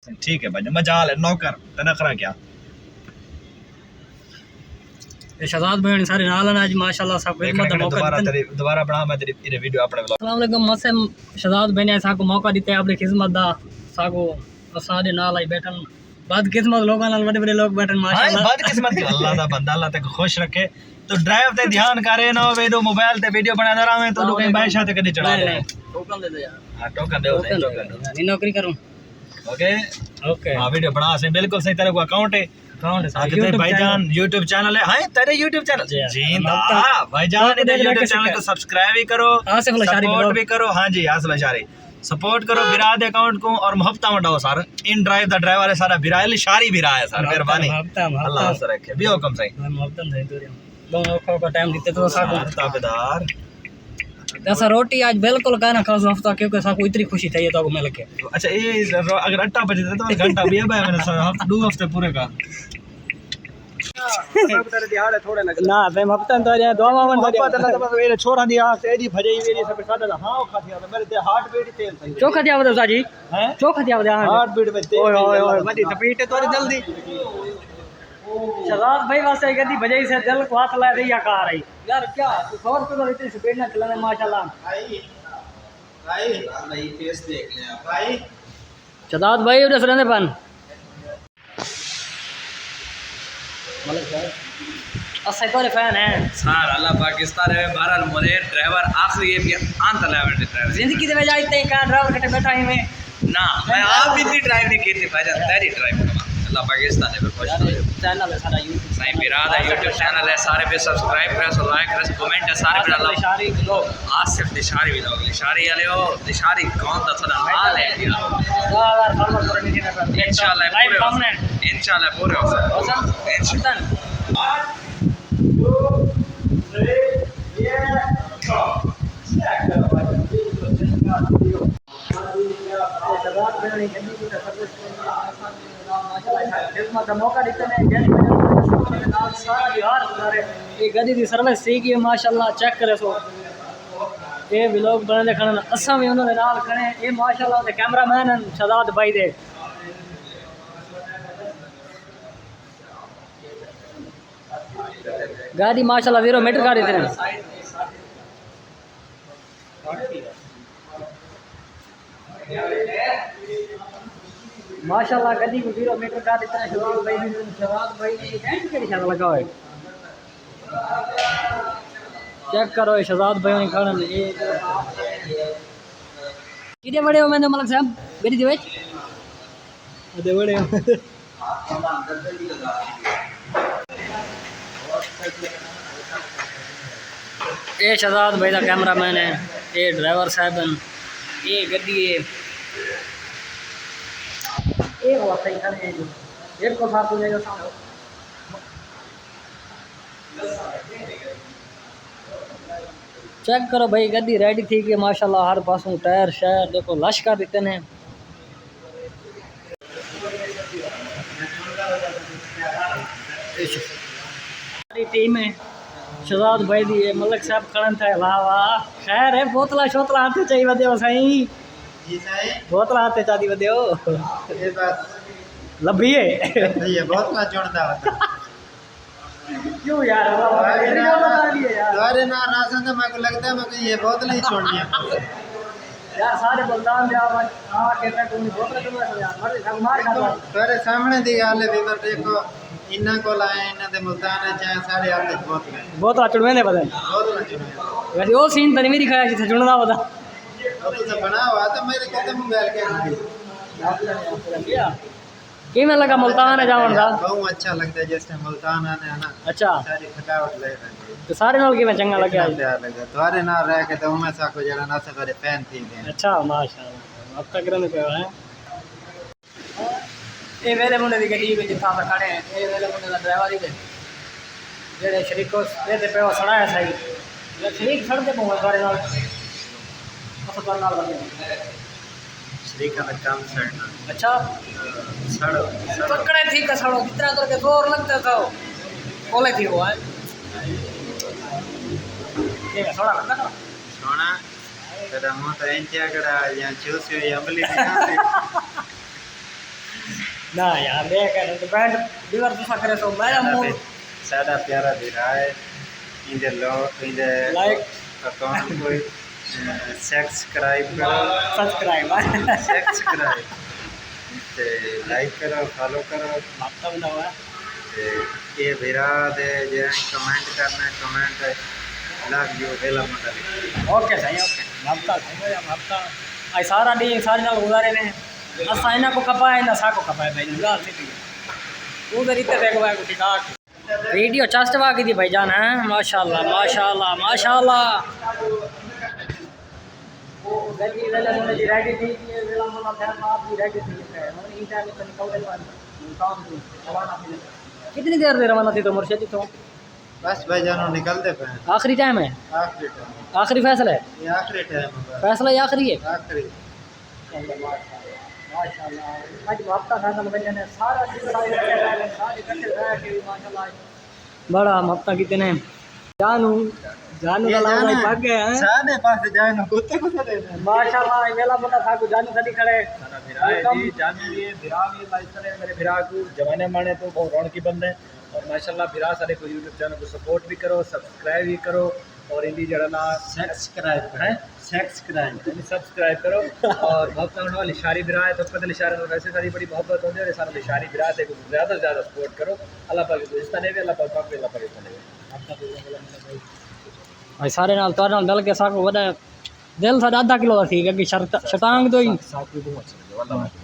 ठीक है भाई, मजाल है नौकर तनखरा क्या शहजाद भाई सारे नाल आज माशाल्लाह सब खिदमत दा मौका दोबारा बना मैं तेरी वीडियो अपने व्लॉग। अस्सलाम वालेकुम मसे शहजाद भाई ने साको मौका दिते अपनी खिदमत दा साको सारे नाल आई बैठन बाद किस्मत लोगां नाल बड़े बड़े लोग बैठन माशाल्लाह। हां बाद किस्मत की अल्लाह दा बंदा अल्लाह तक खुश रखे। तो ड्राइव ते ध्यान करे ना वे दो मोबाइल ते वीडियो बना रहा तो कहीं बादशाह ते कदी चढ़ा दे टोकन दे दे यार। हां टोकन दे नहीं नौकरी करूं ओके ओके। हां वीडियो बना से बिल्कुल सही तेरे को अकाउंट है भाईजान यूट्यूब चैनल है। हाँ तेरे यूट्यूब चैनल जी भाईजान यूट्यूब चैनल को सब्सक्राइब भी करो सपोर्ट भी करो। हाँ जी आसिफ अशारी सपोर्ट करो बिराद अकाउंट को और मोहब्बत में सर इन ड्राइव दा ड्राइवर है सारा बिराल शारी भी रहा है सर मेहरबानी अल्लाह से रखे भी हुकम सही मोहब्बत नहीं तो दोनों का टाइम देते तो साको ताबेदार दस रोटी आज बिल्कुल कहना खास हफ्ता क्योंकि साको इतनी खुशी थी तो मिल के। अच्छा ये अगर अट्टा बजे तो घंटा भी है मैंने 2 हफ्ते पूरे का ना पे हफ्ता तो या दो मावन तो ये छोरा दी आ से दी भजई वेरी सब सादा हां खाती है मेरे ते हार्ट बीट तेल सही चोखा दिया बता जी हैं चोखा दिया बता हार्ट बीट में तेल ओए ओए बड़ी तपीट तो जल्दी शहजाद भाई वास्ते गद्दी बजाई से दिल को हाथ ला रही कार आई यार क्या खबर को तो इतनी स्पीड ना चलाने माशाल्लाह भाई भाई फेस देख ले आप भाई शहजाद भाई उधर रहने पन मलिक साहब असै तो फैन है सर अल्लाह पाकिस्तान है बहरहाल मोरे ड्राइवर आखिरी ये भी आंत लेवल ड्राइवर जिंदगी दे वजह इतने का ड्राइवर कटे बैठा ही में ना मैं आप इतनी ड्राइव नहीं की थी भाईजान तेरी ड्राइव कमा अल्लाह पाकिस्तान है खुश चैनल है सारा यूट्यूब साईं बिराद है यूट्यूब चैनल है सारे पे सब्सक्राइब करे सो लाइक करे कमेंट है सारे पे अल्लाह शारी लोग आसिफ दिशारी भी लोग दिशारी वाले हो दिशारी कौन दा थोड़ा हाल है यार फॉलो करो नीचे ना इंशाल्लाह लाइव कमेंट इंशाल्लाह पूरे हो इंशाल्लाह मौका देते हैं गड्डी की सर्विस ठीक है माशाल्लाह चेक करे सो ये व्लॉग बने देखने असा भी उन्होंने नाल खड़े ये माशाल्लाह दे कैमरामैन हैं शहजाद भाई दे गाड़ी माशाल्लाह 0 मीटर गाड़ी थे माशाल्लाह गड्डी को 0 मीटर का देता है शहजाद भाई ने टेंट के निशान लगा हुआ है चेक करो ये शहजाद भाई ने खड़ा ये कितने बड़े हो मैंने मलक साहब गड्डी दे विच अदे बड़े हो ये शहजाद भाई का कैमरामैन है ये ड्राइवर साहब हैं ये गड्डी है एक और सही कर है एक को साथ हो जाएगा सामने चेक करो भाई गड्डी रेडी थी कि माशाल्लाह हर पासों टायर शायर देखो लश कर देते हैं टीम है शहजाद भाई दी मलिक साहब खड़न था वाह खैर है बोतला शोतला हाथ चाहिए वदे साईं बोतला हाथ चादी वदे ये बात लभी है ये बोतला जोड़दा होता क्यों यार अरे ना राशन तो मेरे को लगता है मैं ये बोतल ही छोड़नी है यार सारे बलदान दे आ के तक उन बोतल क्यों यार मार खा तेरे सामने दी गल है भी देखो इन्ना को लाए इन्ना दे मुल्तान है चाहे सारे हाथ बोतल बोतला चुड़वेने पता बोतल चुड़वे वैसे वो सीन तो नहीं भी दिखाया जिसे चुनना पता तो बना हुआ तो मेरे कहते मोबाइल के कि मैं लगा मुल्तान है जावन दा बहुत अच्छा लगता है जैसे मुल्तान आने है ना अच्छा सारी थकावट ले रही तो सारे नाल कि मैं चंगा लगे आज लगा तुम्हारे ना रह के तो मैं साको जरा ना से बड़े फैन थी गए अच्छा माशाल्लाह अब तक रहने पे है ये वेले मुंडे दी गड्डी में जिथा सा खड़े हैं ये वेले मुंडे दा ड्राइवर ही जेड़े शरीको दे पे वो सड़ा है सही ये शरीक छड़ दे पहुंच सारे नाल अस्पताल नाल बंदे श्री का काम सड़ना अच्छा सड़ो पकड़े थी का सड़ो कितना करके जोर लगता था बोले थी वो है ये थोड़ा लगता ना सोना तेरा मुंह तो इंचिया कड़ा या चूसी हुई अमली ना यार देख डिपेंड दिवर तुसा करे तो मेरा मूड सादा प्यारा वीरा है इंदे लो इंदे लाइक अकाउंट कोई सब्सक्राइब करो सब्सक्राइब ते लाइक करो फॉलो करो आपका बनावा ते ये वीरा दे जे कमेंट करना कमेंट लव यू वेला मंडली ओके सही ओके आपका सही आपका आई सारा डी सारे नाल गुजारे ने असा इना को कपाए ना सा को कपाए भाई गाल से उधर इतने देखो भाई ठीक ठाक वीडियो चास्टवा की थी भाईजान है माशाल्लाह माशाल्लाह माशाल्लाह गली वाला ने जी रेडी थी ये वेला मोला ध्यान आप भी रेडी थी है और ई टाइम तो निकल गए काम थी चलाना थी कितनी देर दे रवाना थी तो मुर्शिद तो बस भाई जानो निकलते पे आखिरी टाइम है आखिरी फैसला है ये आखिरी टाइम है फैसला ही आखिरी है आखिरी माशाल्लाह आज हफ्ता था बंदे ने सारा सारे इकट्ठे रह के माशाल्लाह बड़ा हफ्ता कितने जानू जानू का लाना भाग गए हैं सादे पास जानो कुत्ते कुत्ते दे माशाल्लाह वेला बंदा था को जानू सदी खड़े जी जानू ये भिरा भी लाइक करे मेरे भिरा को जमाने माने तो बहुत रौनकी बंदे और माशाल्लाह भिरा सारे को यूट्यूब चैनल को सपोर्ट भी करो सब्सक्राइब भी करो और इंडी जड़ा ना सब्सक्राइब है सब्सक्राइब करो और बहुत वाली शारी भिरा है तो पता इशारे में वैसे सारी बड़ी मोहब्बत होती है और सारा शारी भिरा है को ज़्यादा से ज़्यादा सपोर्ट करो अल्लाह पाक दोस्तान ने भी अल्लाह पाक भी अल्लाह पाक ने भाई सारे नाल तो नाल दल के साको वदा दिल सा आधा किलो थी कि शतांग तो ही साथ भी बहुत अच्छा लगा